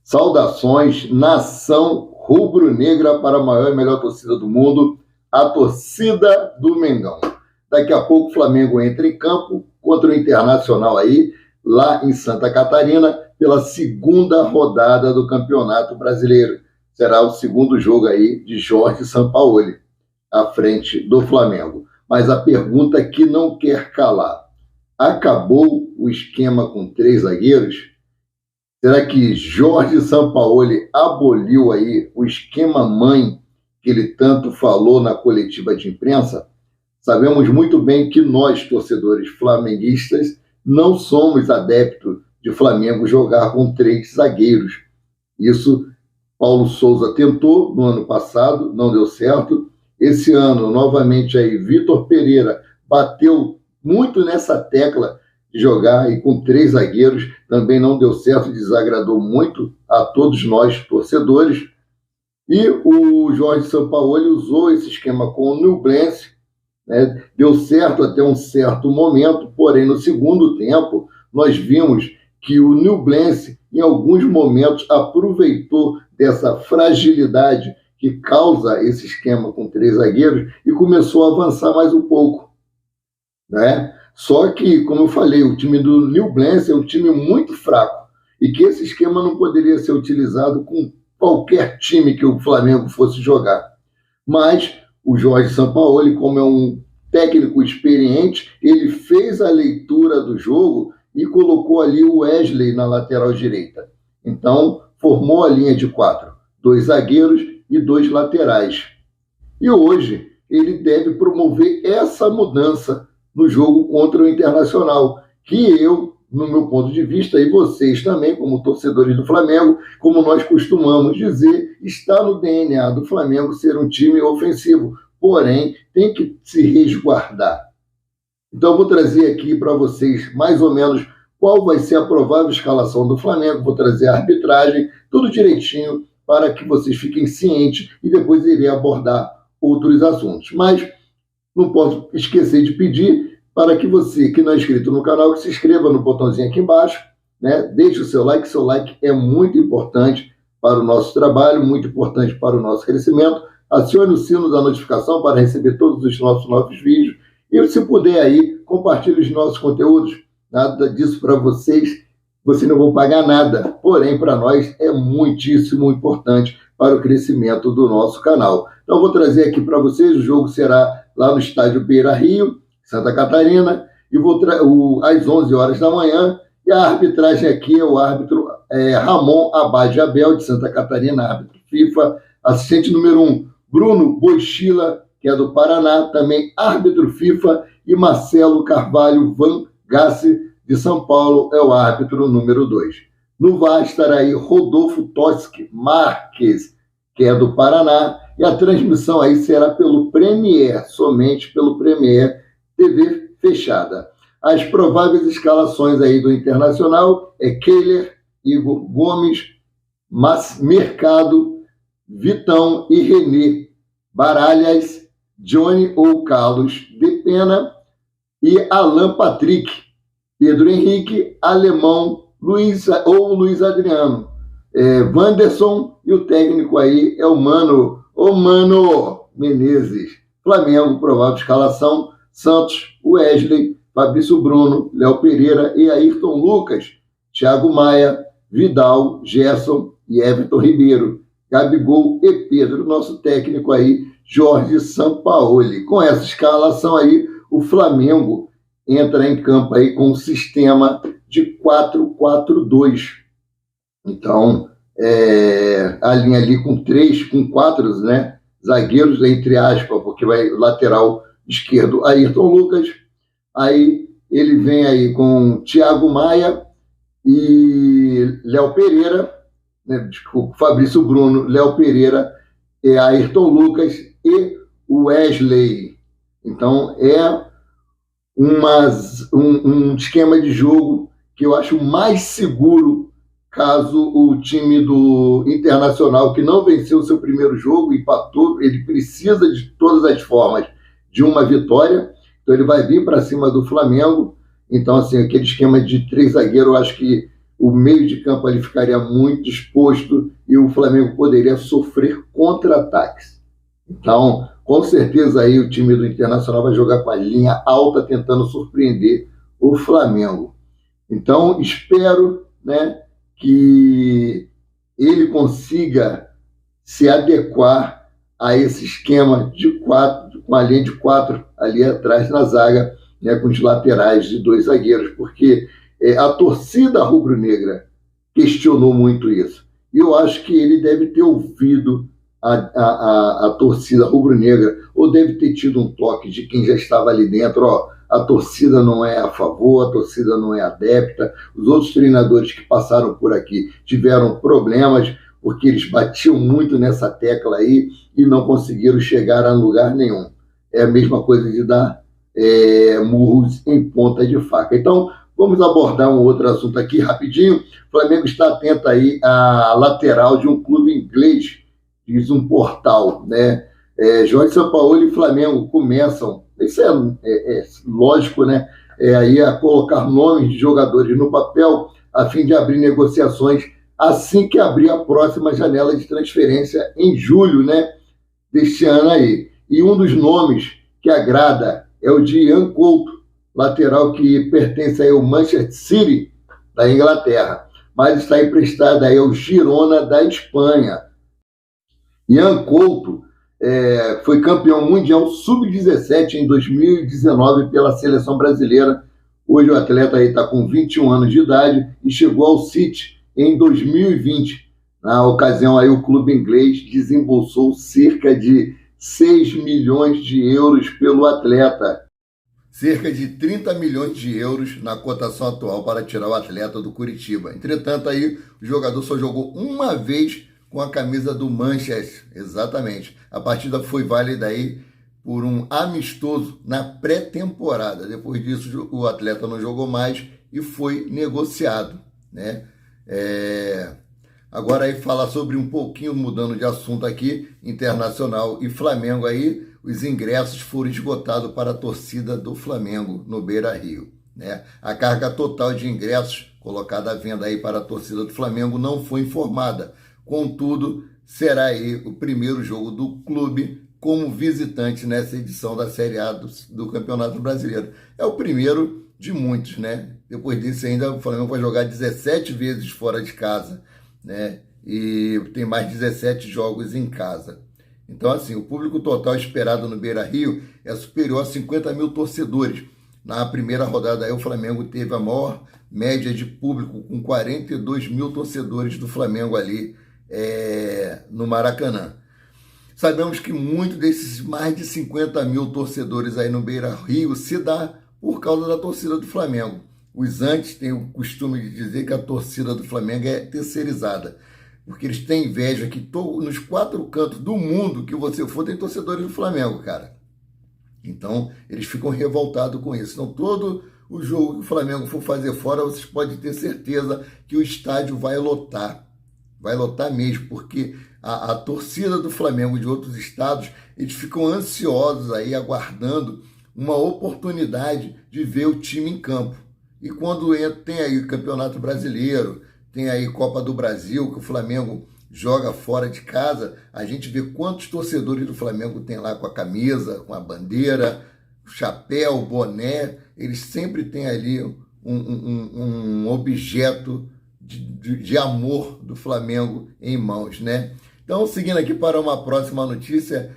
Saudações, nação rubro-negra, para a maior e melhor torcida do mundo, a torcida do Mengão. Daqui a pouco o Flamengo entra em campo contra o Internacional aí, lá em Santa Catarina, pela segunda rodada do Campeonato Brasileiro. Será o segundo jogo aí de Jorge Sampaoli, à frente do Flamengo. Mas a pergunta que não quer calar: acabou o esquema com 3 zagueiros? Será que Jorge Sampaoli aboliu aí o esquema mãe que ele tanto falou na coletiva de imprensa? Sabemos muito bem que nós, torcedores flamenguistas, não somos adeptos de Flamengo jogar com 3 zagueiros. Isso Paulo Souza tentou no ano passado, não deu certo. Esse ano, novamente aí, Vitor Pereira bateu muito nessa tecla de jogar aí com 3 zagueiros, também não deu certo, desagradou muito a todos nós, torcedores. E o Jorge Sampaoli usou esse esquema com o Nublense, né? Deu certo até um certo momento, porém no segundo tempo nós vimos que o Nublense, em alguns momentos, aproveitou dessa fragilidade que causa esse esquema com 3 zagueiros e começou a avançar mais um pouco, né? Só que, como eu falei, o time do Nublense é um time muito fraco e que esse esquema não poderia ser utilizado com qualquer time que o Flamengo fosse jogar. Mas o Jorge Sampaoli, como é um técnico experiente, ele fez a leitura do jogo e colocou ali o Wesley na lateral direita. Então, formou a linha de 4, 2 zagueiros e 2 laterais. E hoje ele deve promover essa mudança no jogo contra o Internacional, que eu, no meu ponto de vista, e vocês também, como torcedores do Flamengo, como nós costumamos dizer, está no DNA do Flamengo ser um time ofensivo, porém tem que se resguardar. Então eu vou trazer aqui para vocês mais ou menos qual vai ser a provável escalação do Flamengo, vou trazer a arbitragem, tudo direitinho, para que vocês fiquem cientes e depois irei abordar outros assuntos. Mas não posso esquecer de pedir para que você, que não é inscrito no canal, que se inscreva no botãozinho aqui embaixo, né? Deixe o seu like é muito importante para o nosso trabalho, muito importante para o nosso crescimento. Acione o sino da notificação para receber todos os nossos novos vídeos. E se puder aí, compartilhe os nossos conteúdos. Nada disso para vocês não vão pagar nada. Porém, para nós é muitíssimo importante para o crescimento do nosso canal. Então, vou trazer aqui para vocês, o jogo será lá no estádio Beira-Rio, Santa Catarina, e às 11 horas da manhã, e a arbitragem aqui é o árbitro Ramon Abad Abel, de Santa Catarina, árbitro FIFA, assistente número 1, Bruno Boichila, que é do Paraná, também árbitro FIFA, e Marcelo Carvalho Van Gassi, de São Paulo, é o árbitro número 2. No VAR estará aí Rodolfo Toschi Marques, que é do Paraná, e a transmissão aí será pelo Premier, somente pelo Premier, TV fechada. As prováveis escalações aí do Internacional é Kehler, Igor Gomes, Mercado, Vitão e René, Baralhas, Johnny ou Carlos de Pena e Alan Patrick, Pedro Henrique, Alemão, Luiz Adriano, Wanderson, e o técnico aí é o Mano Menezes. Flamengo, provável escalação: Santos, Wesley, Fabrício Bruno, Léo Pereira e Ayrton Lucas, Thiago Maia, Vidal, Gerson e Everton Ribeiro, Gabigol e Pedro. Nosso técnico aí, Jorge Sampaoli. Com essa escalação aí, o Flamengo entra em campo aí com um sistema de 4-4-2. Então, a linha ali com 4, né, zagueiros, entre aspas, porque vai lateral esquerdo Ayrton Lucas, aí ele vem aí com Thiago Maia e Léo Pereira, né, desculpa, Fabrício Bruno, Léo Pereira, Ayrton Lucas e Wesley. Então é um esquema de jogo que eu acho mais seguro caso o time do Internacional, que não venceu o seu primeiro jogo, empatou, ele precisa de todas as formas de uma vitória, então ele vai vir para cima do Flamengo. Então, assim, aquele esquema de 3 zagueiros, eu acho que o meio de campo ali ficaria muito exposto e o Flamengo poderia sofrer contra-ataques. Então, com certeza aí o time do Internacional vai jogar com a linha alta tentando surpreender o Flamengo. Então, espero, né, que ele consiga se adequar a esse esquema de 4, com a linha de 4 ali atrás na zaga, né, com os laterais de 2 zagueiros, porque a torcida rubro-negra questionou muito isso. E eu acho que ele deve ter ouvido a torcida rubro-negra, ou deve ter tido um toque de quem já estava ali dentro, ó, a torcida não é a favor, a torcida não é adepta, os outros treinadores que passaram por aqui tiveram problemas, porque eles batiam muito nessa tecla aí e não conseguiram chegar a lugar nenhum. É a mesma coisa de dar murros em ponta de faca. Então, vamos abordar um outro assunto aqui rapidinho. O Flamengo está atento aí à lateral de um clube inglês, diz um portal, né? Jorge Sampaoli e Flamengo começam, isso é lógico, né? Aí a colocar nomes de jogadores no papel a fim de abrir negociações assim que abrir a próxima janela de transferência em julho, né, deste ano aí. E um dos nomes que agrada é o de Ian Couto, lateral que pertence aí ao Manchester City, da Inglaterra, mas está emprestado aí ao Girona, da Espanha. Ian Couto foi campeão mundial sub-17 em 2019 pela seleção brasileira. Hoje o atleta aí está com 21 anos de idade e chegou ao City em 2020. Na ocasião, aí, o clube inglês desembolsou cerca de 6 milhões de euros pelo atleta. Cerca de 30 milhões de euros na cotação atual para tirar o atleta do Curitiba. Entretanto, aí, o jogador só jogou uma vez com a camisa do Manchester. Exatamente. A partida foi válida aí por um amistoso na pré-temporada. Depois disso, o atleta não jogou mais e foi negociado, né? Agora aí falar sobre um pouquinho, mudando de assunto aqui, Internacional e Flamengo aí, os ingressos foram esgotados para a torcida do Flamengo no Beira-Rio, né? A carga total de ingressos colocada à venda aí para a torcida do Flamengo não foi informada. Contudo, será aí o primeiro jogo do clube como visitante nessa edição da Série A do Campeonato Brasileiro. É o primeiro de muitos, né? Depois disso ainda o Flamengo vai jogar 17 vezes fora de casa, né? E tem mais 17 jogos em casa. Então, assim, o público total esperado no Beira-Rio é superior a 50 mil torcedores. Na primeira rodada aí o Flamengo teve a maior média de público, com 42 mil torcedores do Flamengo ali no Maracanã. Sabemos que muito desses mais de 50 mil torcedores aí no Beira-Rio se dá por causa da torcida do Flamengo. Os antes têm o costume de dizer que a torcida do Flamengo é terceirizada, porque eles têm inveja que nos 4 cantos do mundo que você for tem torcedores do Flamengo, cara. Então, eles ficam revoltados com isso. Então, todo o jogo que o Flamengo for fazer fora, vocês podem ter certeza que o estádio vai lotar. Vai lotar mesmo, porque a torcida do Flamengo de outros estados, eles ficam ansiosos aí, aguardando uma oportunidade de ver o time em campo. E quando tem aí o Campeonato Brasileiro, tem aí Copa do Brasil, que o Flamengo joga fora de casa, a gente vê quantos torcedores do Flamengo tem lá com a camisa, com a bandeira, chapéu, boné, eles sempre têm ali um objeto de amor do Flamengo em mãos, né? Então, seguindo aqui para uma próxima notícia,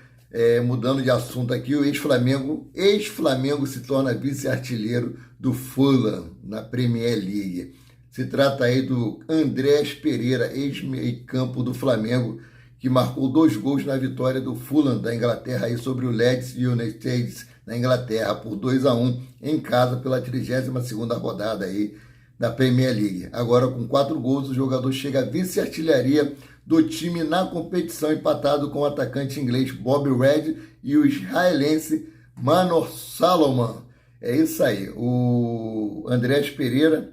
mudando de assunto aqui, o ex-Flamengo se torna vice-artilheiro do Fulham na Premier League. Se trata aí do Andrés Pereira, ex-meio-campo do Flamengo, que marcou 2 gols na vitória do Fulham da Inglaterra aí sobre o Leeds United na Inglaterra por 2-1 em casa pela 32ª rodada aí da Premier League. Agora, com 4 gols, o jogador chega à vice-artilharia do time na competição, empatado com o atacante inglês Bobby Red e o israelense Manor Salomon. É isso aí. O Andrés Pereira,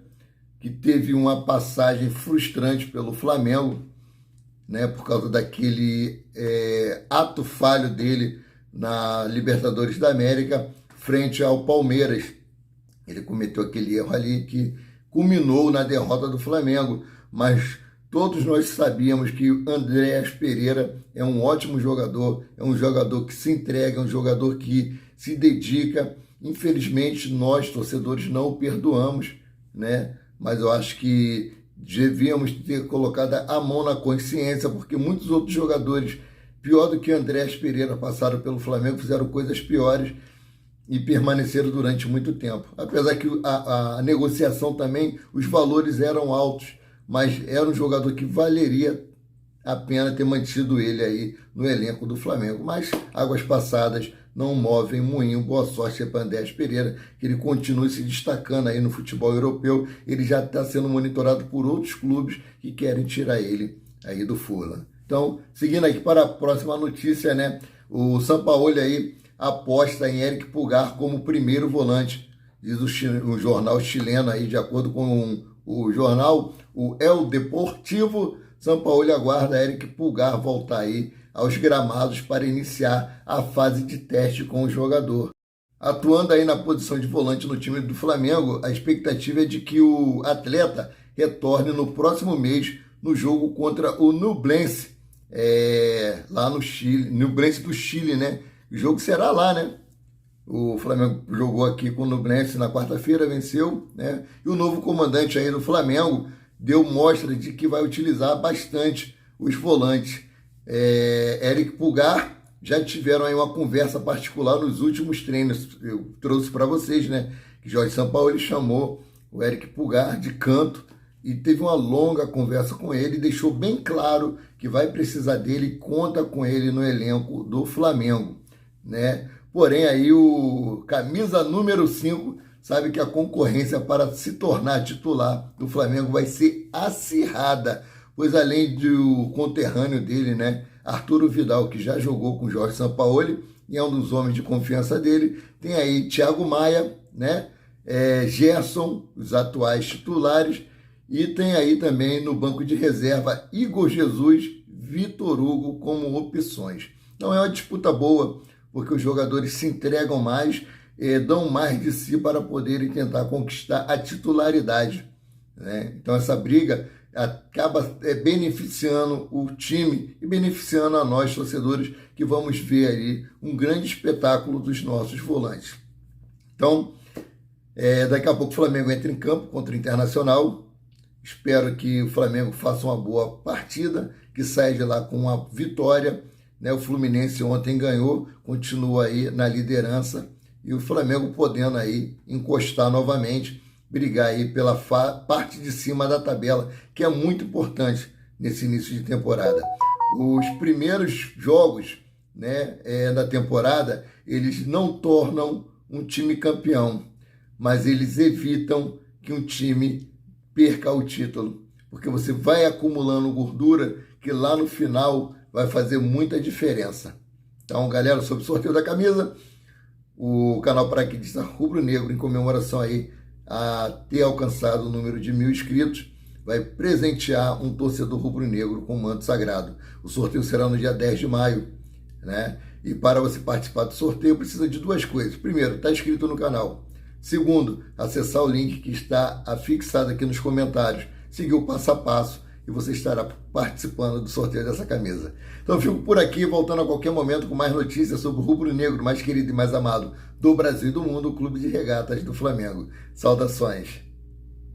que teve uma passagem frustrante pelo Flamengo, né, por causa daquele ato falho dele na Libertadores da América frente ao Palmeiras. Ele cometeu aquele erro ali que culminou na derrota do Flamengo, mas todos nós sabíamos que o Andréas Pereira é um ótimo jogador, é um jogador que se entrega, é um jogador que se dedica. Infelizmente, nós, torcedores, não o perdoamos, né? Mas eu acho que devíamos ter colocado a mão na consciência, porque muitos outros jogadores, pior do que Andréas Pereira, passaram pelo Flamengo, fizeram coisas piores e permaneceram durante muito tempo. Apesar que a negociação também, os valores eram altos, mas era um jogador que valeria a pena ter mantido ele aí no elenco do Flamengo. Mas águas passadas não movem moinho. Boa sorte para Andréas Pereira, que ele continue se destacando aí no futebol europeu. Ele já está sendo monitorado por outros clubes que querem tirar ele aí do Fulham. Então, seguindo aqui para a próxima notícia, né? O Sampaoli aí aposta em Eric Pulgar como primeiro volante, diz o jornal chileno aí, de acordo com o jornal, o El Deportivo. Sampaoli aguarda Eric Pulgar voltar aí aos gramados para iniciar a fase de teste com o jogador. Atuando aí na posição de volante no time do Flamengo, a expectativa é de que o atleta retorne no próximo mês no jogo contra o Nublense, lá no Chile, Nublense do Chile, né? O jogo será lá, né? O Flamengo jogou aqui com o Nublense na quarta-feira, venceu, né? E o novo comandante aí do Flamengo deu mostra de que vai utilizar bastante os volantes. Eric Pulgar, já tiveram aí uma conversa particular nos últimos treinos. Eu trouxe para vocês, né? Que Jorge Sampaoli chamou o Eric Pulgar de canto e teve uma longa conversa com ele e deixou bem claro que vai precisar dele e conta com ele no elenco do Flamengo, né? Porém, aí o camisa número 5 sabe que a concorrência para se tornar titular do Flamengo vai ser acirrada, pois além do conterrâneo dele, né, Arturo Vidal, que já jogou com Jorge Sampaoli e é um dos homens de confiança dele, tem aí Thiago Maia, né, Gerson, os atuais titulares, e tem aí também no banco de reserva Igor Jesus, Vitor Hugo como opções. Então é uma disputa boa, porque os jogadores se entregam mais, dão mais de si para poderem tentar conquistar a titularidade, né? Então essa briga acaba beneficiando o time e beneficiando a nós, torcedores, que vamos ver aí um grande espetáculo dos nossos volantes. Então, daqui a pouco o Flamengo entra em campo contra o Internacional. Espero que o Flamengo faça uma boa partida, que saia de lá com uma vitória, né? O Fluminense ontem ganhou, continua aí na liderança, e o Flamengo podendo aí encostar novamente, brigar aí pela parte de cima da tabela, que é muito importante nesse início de temporada. Os primeiros jogos, né, da temporada, eles não tornam um time campeão, mas eles evitam que um time perca o título, porque você vai acumulando gordura que lá no final vai fazer muita diferença. Então, galera, sobre o sorteio da camisa, o canal Paraquedista Rubro Negro, em comemoração aí a ter alcançado o número de 1.000 inscritos, vai presentear um torcedor rubro-negro com manto sagrado. O sorteio será no dia 10 de maio, né? E para você participar do sorteio, precisa de duas coisas. Primeiro, estar inscrito no canal. Segundo, acessar o link que está afixado aqui nos comentários. Seguir o passo a passo e você estará participando do sorteio dessa camisa. Então eu fico por aqui, voltando a qualquer momento com mais notícias sobre o rubro-negro mais querido e mais amado do Brasil e do mundo, o Clube de Regatas do Flamengo. Saudações!